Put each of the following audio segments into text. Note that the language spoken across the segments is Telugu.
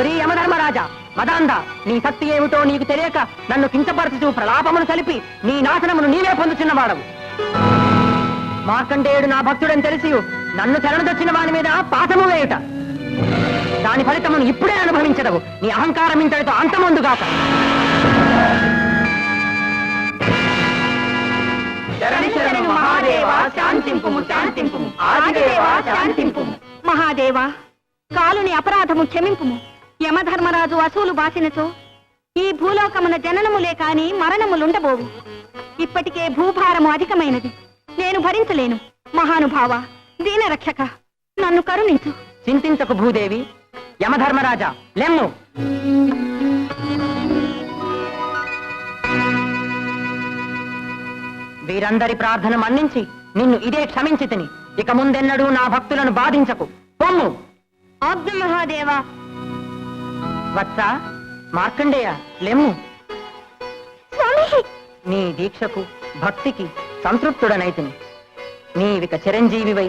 ఓరి యమధర్మరాజా మదాంధ, నీ శక్తి ఏమిటో నీకు తెలియక నన్ను కించపరచుచూ ప్రలాపమును కలిపి నీ నాశనమును నీవే పొందుచున్నవాడవు. మార్కండేయుడు నా భక్తుడని తెలిసి నన్ను శరణుదొచ్చిన వాని మీద పాఠము వేయుట, దాని ఫలితమును ఇప్పుడే అనుభవించదవు. నీ అహంకారం ఇంతటితో అంతమొందుగాక. మహాదేవా, కాలుని అపరాధము క్షమింపుము. యమధర్మరాజు అసూలు బాసినచో ఈ భూలోకమున జననములే కాని మరణములుండబోవు. ఇప్పటికే భూభారము అధికమైనది, నేను భరించలేను. మహానుభావ, దీనరక్షక, నన్ను కరుణించు. చింతించకు భూదేవి. యమధర్మరాజా లెమ్ము. వీరందరి ప్రార్థన మన్నించి నిన్ను ఇదే క్షమించి తిని ఇక ముందెన్నడూ నా భక్తులను బాధించకు. పొమ్ము. ఆజ్ఞ మహాదేవా. వత్స మార్కండేయ లెమ్ము. నీ దీక్షకు భక్తికి సంతృప్తుడనైతిని. నీవిక చిరంజీవివై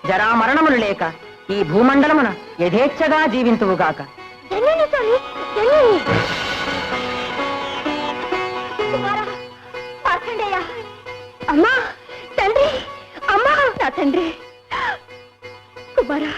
జరామరణములు లేక ఈ భూమండలమున యథేచ్ఛగా జీవింతువుగాక. అమ్మా, తండ్రి, అమ్మా, నా తండ్రి కుమారా.